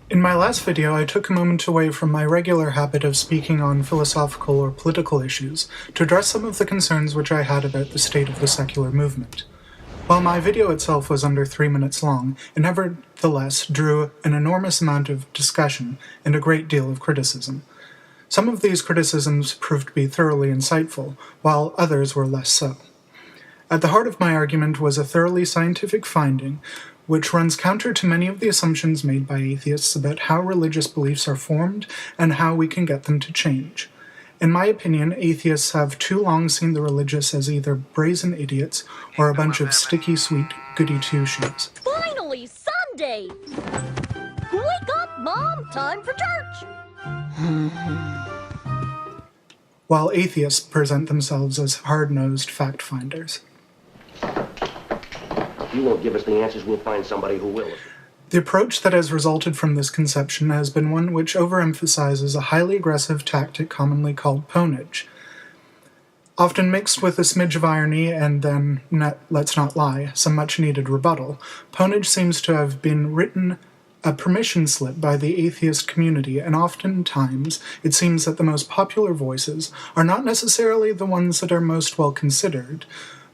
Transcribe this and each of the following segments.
In my last video, I took a moment away from my regular habit of speaking on philosophical or political issues to address some of the concerns which I had about the state of the secular movement. While my video itself was under 3 minutes long, it nevertheless drew an enormous amount of discussion and a great deal of criticism. Some of these criticisms proved to be thoroughly insightful, while others were less so. At the heart of my argument was a thoroughly scientific finding, which runs counter to many of the assumptions made by atheists about how religious beliefs are formed and how we can get them to change. In my opinion, atheists have too long seen the religious as either brazen idiots or a bunch of sticky, sweet, goody two-shoes. Finally, Sunday! Wake up, Mom! Time for church! While atheists present themselves as hard-nosed fact-finders. If you won't give us the answers, we'll find somebody who will. The approach that has resulted from this conception has been one which overemphasizes a highly aggressive tactic commonly called ponage. Often mixed with a smidge of irony and then, let's not lie, some much-needed rebuttal, ponage seems to have been written a permission slip by the atheist community, and oftentimes it seems that the most popular voices are not necessarily the ones that are most well-considered,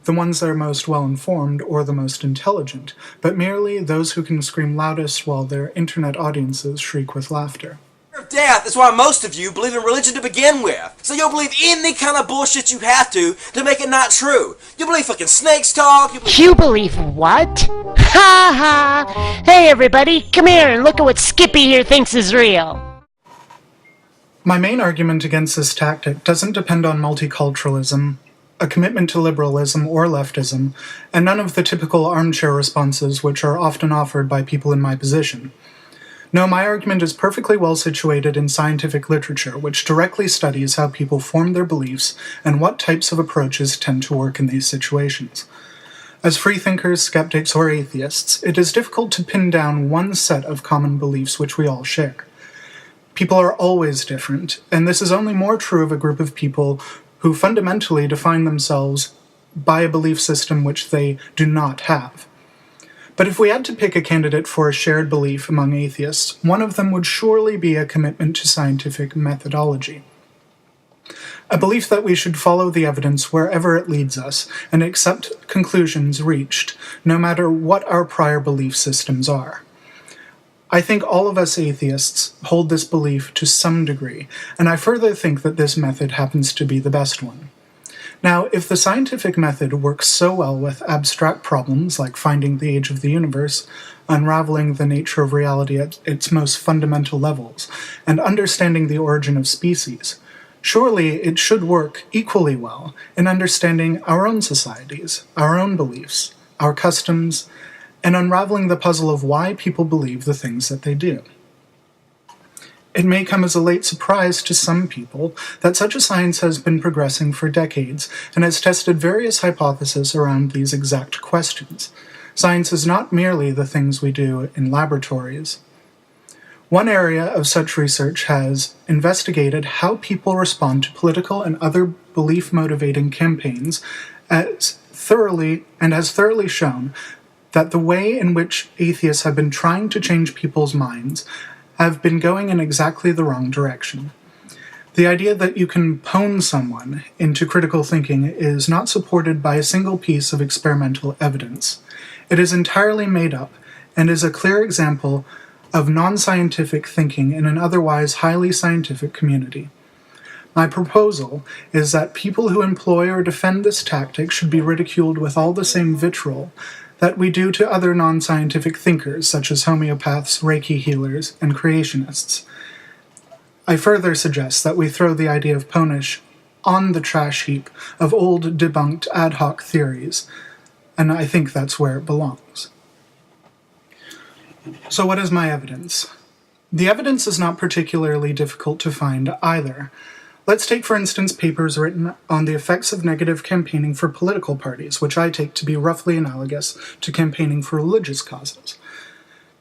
the ones that are most well-informed or the most intelligent, but merely those who can scream loudest while their internet audiences shriek with laughter. Of death is why most of you believe in religion to begin with. So you'll believe any kind of bullshit you have to make it not true. You believe fucking snakes talk. You believe what? Ha ha! Hey everybody, come here and look at what Skippy here thinks is real. My main argument against this tactic doesn't depend on multiculturalism, a commitment to liberalism or leftism, and none of the typical armchair responses which are often offered by people in my position. No, my argument is perfectly well situated in scientific literature, which directly studies how people form their beliefs and what types of approaches tend to work in these situations. As freethinkers, skeptics, or atheists, it is difficult to pin down one set of common beliefs which we all share. People are always different, and this is only more true of a group of people who fundamentally define themselves by a belief system which they do not have. But if we had to pick a candidate for a shared belief among atheists, one of them would surely be a commitment to scientific methodology. A belief that we should follow the evidence wherever it leads us and accept conclusions reached, no matter what our prior belief systems are. I think all of us atheists hold this belief to some degree, and I further think that this method happens to be the best one. Now, if the scientific method works so well with abstract problems like finding the age of the universe, unraveling the nature of reality at its most fundamental levels, and understanding the origin of species, surely it should work equally well in understanding our own societies, our own beliefs, our customs, and unraveling the puzzle of why people believe the things that they do. It may come as a late surprise to some people that such a science has been progressing for decades and has tested various hypotheses around these exact questions. Science is not merely the things we do in laboratories. One area of such research has investigated how people respond to political and other belief-motivating campaigns has thoroughly shown that the way in which atheists have been trying to change people's minds have been going in exactly the wrong direction. The idea that you can pwn someone into critical thinking is not supported by a single piece of experimental evidence. It is entirely made up and is a clear example of non-scientific thinking in an otherwise highly scientific community. My proposal is that people who employ or defend this tactic should be ridiculed with all the same vitriol that we do to other non-scientific thinkers, such as homeopaths, Reiki healers, and creationists. I further suggest that we throw the idea of ponage on the trash heap of old, debunked, ad hoc theories, and I think that's where it belongs. So what is my evidence? The evidence is not particularly difficult to find either. Let's take, for instance, papers written on the effects of negative campaigning for political parties, which I take to be roughly analogous to campaigning for religious causes.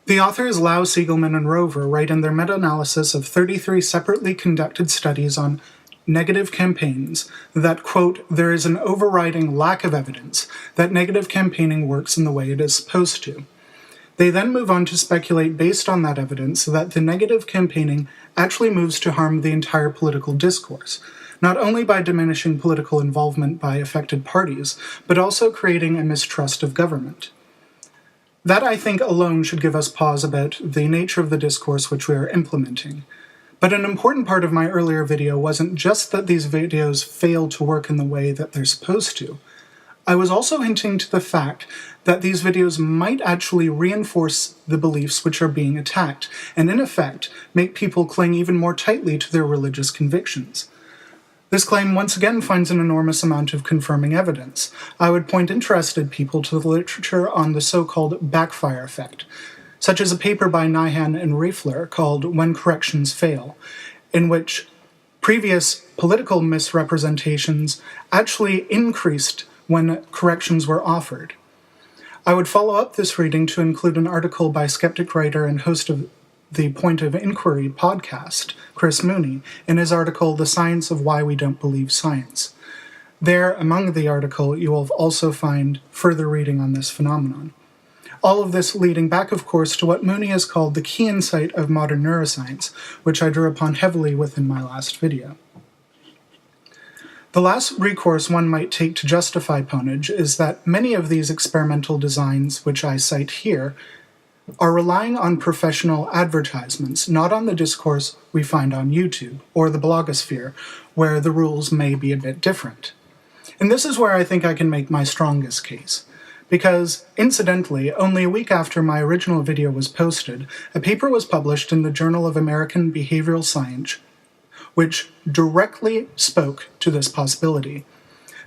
The authors Lau, Siegelman, and Rover write in their meta-analysis of 33 separately conducted studies on negative campaigns that, quote, there is an overriding lack of evidence that negative campaigning works in the way it is supposed to. They then move on to speculate based on that evidence that the negative campaigning actually moves to harm the entire political discourse, not only by diminishing political involvement by affected parties, but also creating a mistrust of government. That, I think, alone should give us pause about the nature of the discourse which we are implementing. But an important part of my earlier video wasn't just that these videos fail to work in the way that they're supposed to. I was also hinting to the fact that these videos might actually reinforce the beliefs which are being attacked, and in effect, make people cling even more tightly to their religious convictions. This claim once again finds an enormous amount of confirming evidence. I would point interested people to the literature on the so-called Backfire Effect, such as a paper by Nyhan and Riefler called When Corrections Fail, in which previous political misrepresentations actually increased when corrections were offered. I would follow up this reading to include an article by skeptic writer and host of the Point of Inquiry podcast, Chris Mooney, in his article, The Science of Why We Don't Believe Science. There, among the article, you will also find further reading on this phenomenon. All of this leading back, of course, to what Mooney has called the key insight of modern neuroscience, which I drew upon heavily within my last video. The last recourse one might take to justify ponage is that many of these experimental designs, which I cite here, are relying on professional advertisements, not on the discourse we find on YouTube or the blogosphere, where the rules may be a bit different. And this is where I think I can make my strongest case. Because, incidentally, only a week after my original video was posted, a paper was published in the Journal of American Behavioral Science, which directly spoke to this possibility.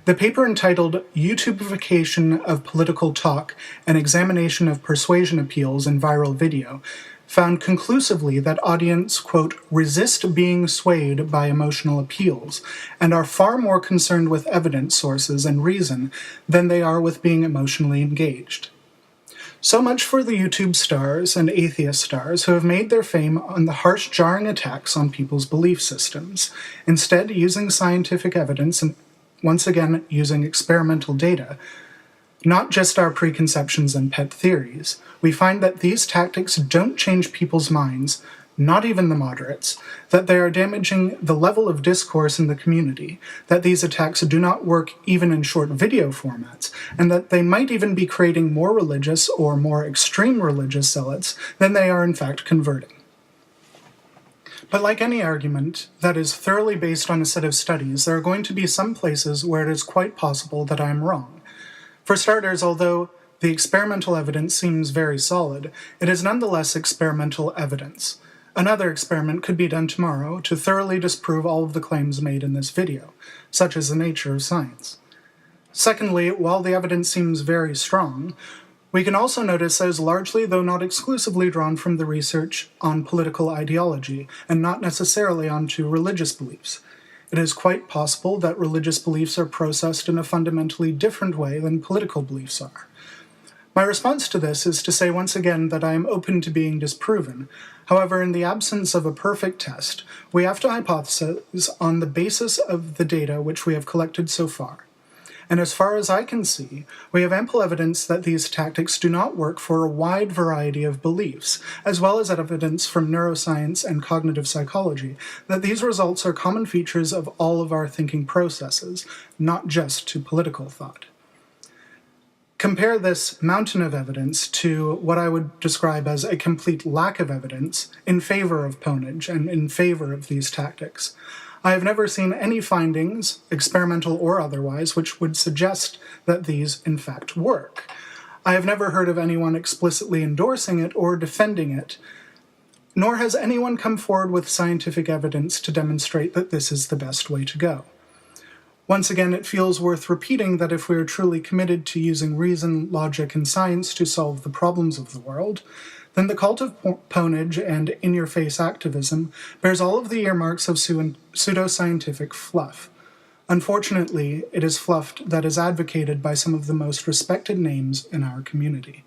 The paper, entitled YouTubification of Political Talk, an Examination of Persuasion Appeals in Viral Video, found conclusively that audience, quote, resist being swayed by emotional appeals, and are far more concerned with evidence sources and reason than they are with being emotionally engaged. So much for the YouTube stars and atheist stars who have made their fame on the harsh, jarring attacks on people's belief systems, instead using scientific evidence and, once again, using experimental data, not just our preconceptions and pet theories. We find that these tactics don't change people's minds, not even the moderates, that they are damaging the level of discourse in the community, that these attacks do not work even in short video formats, and that they might even be creating more religious or more extreme religious zealots than they are in fact converting. But like any argument that is thoroughly based on a set of studies, there are going to be some places where it is quite possible that I am wrong. For starters, although the experimental evidence seems very solid, it is nonetheless experimental evidence. Another experiment could be done tomorrow to thoroughly disprove all of the claims made in this video, such as the nature of science. Secondly, while the evidence seems very strong, we can also notice that it is largely, though not exclusively, drawn from the research on political ideology, and not necessarily onto religious beliefs. It is quite possible that religious beliefs are processed in a fundamentally different way than political beliefs are. My response to this is to say once again that I am open to being disproven. However, in the absence of a perfect test, we have to hypothesize on the basis of the data which we have collected so far. And as far as I can see, we have ample evidence that these tactics do not work for a wide variety of beliefs, as well as evidence from neuroscience and cognitive psychology that these results are common features of all of our thinking processes, not just to political thought. Compare this mountain of evidence to what I would describe as a complete lack of evidence in favor of ponage and in favor of these tactics. I have never seen any findings, experimental or otherwise, which would suggest that these, in fact, work. I have never heard of anyone explicitly endorsing it or defending it, nor has anyone come forward with scientific evidence to demonstrate that this is the best way to go. Once again, it feels worth repeating that if we are truly committed to using reason, logic, and science to solve the problems of the world, then the cult of ponage and in-your-face activism bears all of the earmarks of pseudoscientific fluff. Unfortunately, it is fluff that is advocated by some of the most respected names in our community.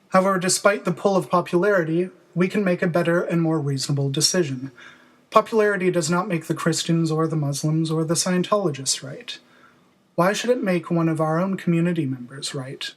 However, despite the pull of popularity, we can make a better and more reasonable decision. Popularity does not make the Christians or the Muslims or the Scientologists right. Why should it make one of our own community members right,